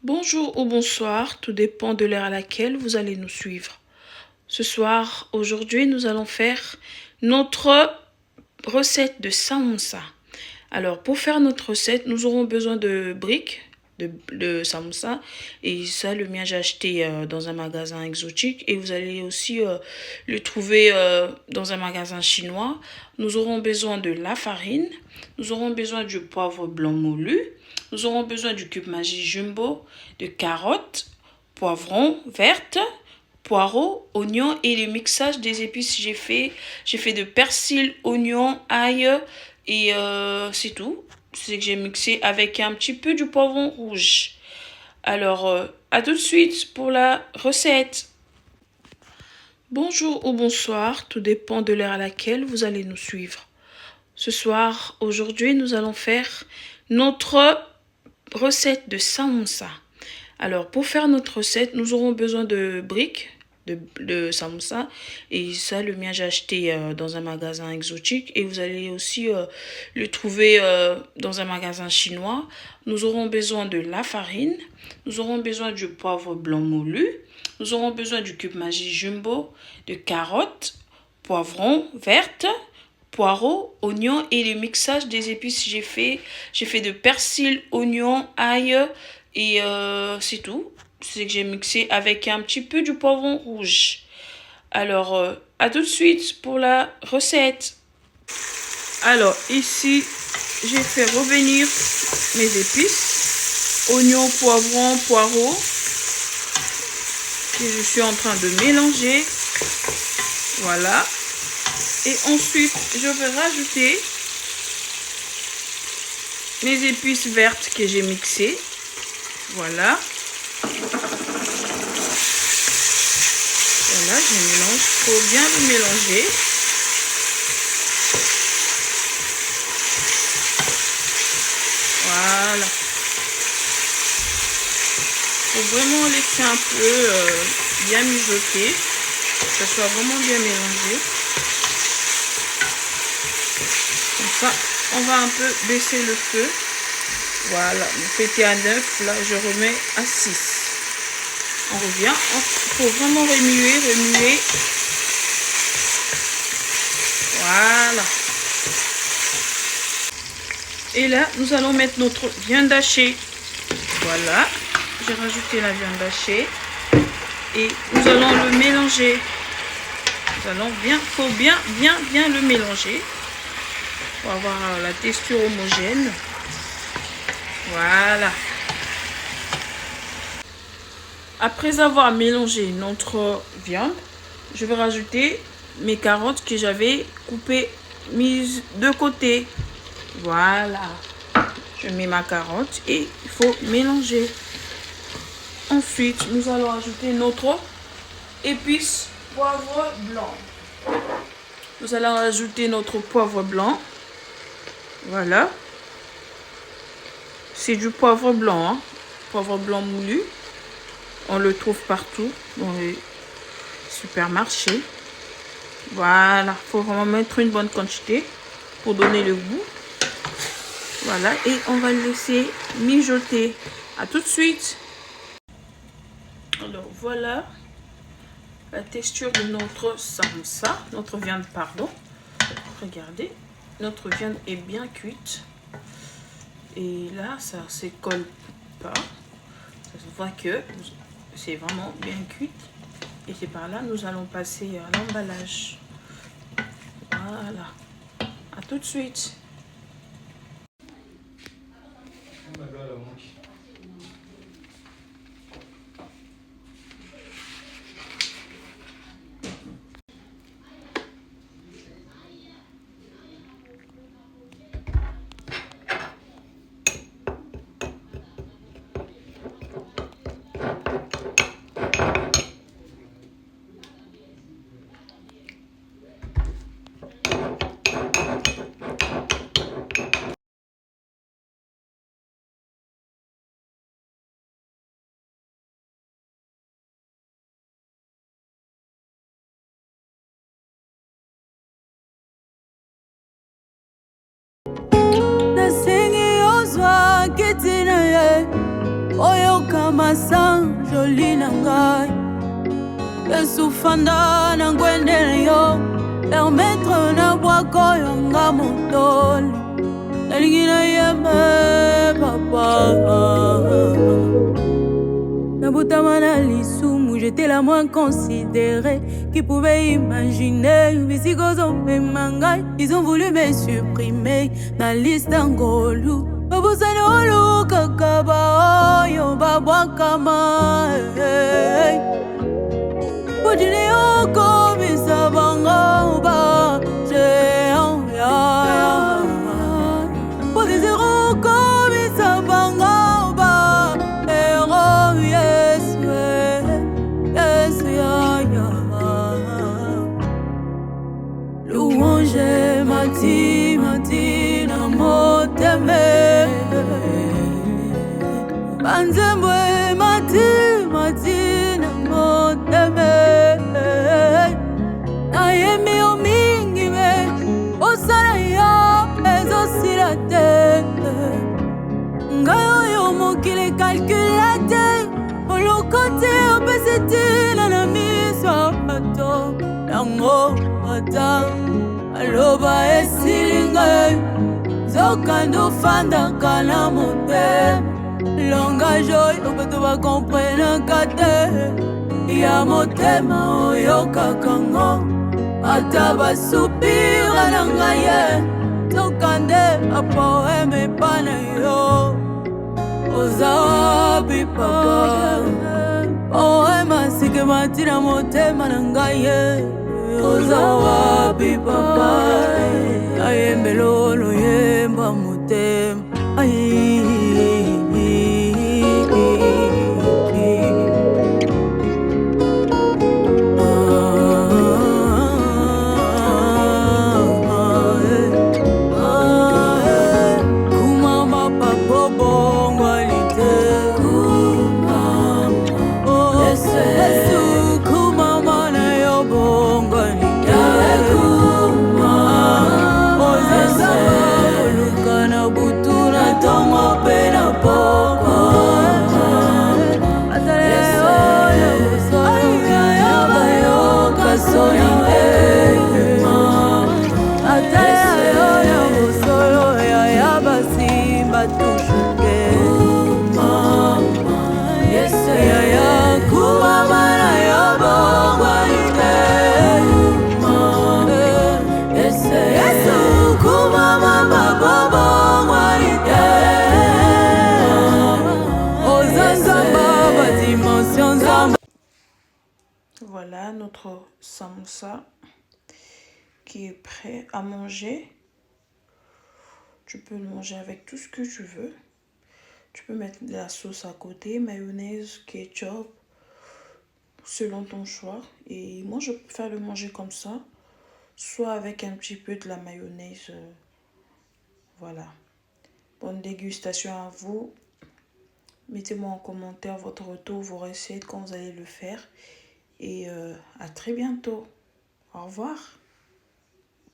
Bonjour ou bonsoir, tout dépend de l'heure à laquelle vous allez nous suivre. Ce soir, aujourd'hui, nous allons faire notre recette de samoussa. Alors, pour faire notre recette, nous aurons besoin de briques de samoussa. Et ça, le mien, j'ai acheté dans un magasin exotique. Et vous allez aussi le trouver dans un magasin chinois. Nous aurons besoin de la farine. Nous aurons besoin du poivre blanc moulu. Nous aurons besoin du cube Maggi jumbo, de carottes, poivrons vertes, poireaux, oignons et le mixage des épices. J'ai fait de persil, oignon, ail et c'est tout. C'est que j'ai mixé avec un petit peu du poivron rouge. Alors, à tout de suite pour la recette. Bonjour ou bonsoir, tout dépend de l'heure à laquelle vous allez nous suivre. Ce soir, aujourd'hui, nous allons faire notre recette de samoussa. Alors, pour faire notre recette, nous aurons besoin de briques de samoussa. Et ça, le mien, j'ai acheté dans un magasin exotique. Et vous allez aussi le trouver dans un magasin chinois. Nous aurons besoin de la farine. Nous aurons besoin du poivre blanc moulu. Nous aurons besoin du cube Maggi jumbo, de carottes, poivrons vertes, poireaux, oignons et le mixage des épices. J'ai fait de persil, oignon, ail et c'est tout. C'est que j'ai mixé avec un petit peu du poivron rouge. Alors, à tout de suite pour la recette. Alors, ici, j'ai fait revenir mes épices. Oignons, poivrons, poireaux. Que je suis en train de mélanger. Voilà. Et ensuite, je vais rajouter mes épices vertes que j'ai mixées. Voilà. Voilà, je mélange. Il faut bien le mélanger. Voilà. Il faut vraiment laisser un peu bien mijoter. Que ça soit vraiment bien mélangé. Comme ça, on va un peu baisser le feu. Voilà, c'était à 9, là je remets à 6. On revient, il faut vraiment remuer. Voilà. Et là, nous allons mettre notre viande hachée. Voilà, j'ai rajouté la viande hachée. Et nous allons le mélanger. Faut bien le mélanger. Pour avoir la texture homogène. Voilà. Après avoir mélangé notre viande, je vais rajouter mes carottes que j'avais coupées, mises de côté. Voilà. Je mets ma carotte et il faut mélanger. Ensuite, nous allons ajouter notre épice poivre blanc. Nous allons ajouter notre poivre blanc. Voilà. C'est du poivre blanc, hein. Poivre blanc moulu. On le trouve partout dans les supermarchés. Voilà, il faut vraiment mettre une bonne quantité pour donner le goût. Voilà, et on va le laisser mijoter. À tout de suite. Alors voilà la texture de notre samoussa, notre viande, pardon. Regardez, notre viande est bien cuite. Et là, ça ne se colle pas. Ça se voit que c'est vraiment bien cuit. Et c'est par là nous allons passer à l'emballage. Voilà. À tout de suite. masa joli na ngai Yesu fanda na ngwendele yo Permettre na bwako yo nga motoli Nalingi na yeme papa Nabutama na lisumu J'étais la moins considérée Qui pouvait imaginer Bisikozo memangai Ils ont voulu me supprimer Na liste angolu Babusani olu kakaba Oyo babwakama Pojini yoko bisabanga Ba Jean ya Pojini yoko bisabanga Ba Ero Yesu Yesu ya Louange mati mati na moteme Banzembwe mati mati na moteme Nayemi o mingi me Osana ya ezosila te Ngayo yo mokile calculate Olokote opesiti na na miso bato Nango ata Aloba esilinga Zokando fanda kana motema Langage oyo bato bakomprena kate Ya motema oyo kakango Ata basupira na ngaye Tokande apoeme pana yo Ozawabi papa Poema sike matina motema na ngaye Ozawabi papa Ayembelo lo yemba motema Voilà notre samoussa qui est prêt à manger. Tu peux le manger avec tout ce que tu veux. Tu peux mettre de la sauce à côté, mayonnaise, ketchup, selon ton choix. Et moi, je préfère le manger comme ça, soit avec un petit peu de la mayonnaise. Voilà. Bonne dégustation à vous. Mettez-moi en commentaire votre retour, vos recettes, quand vous allez le faire. Et à très bientôt. Au revoir.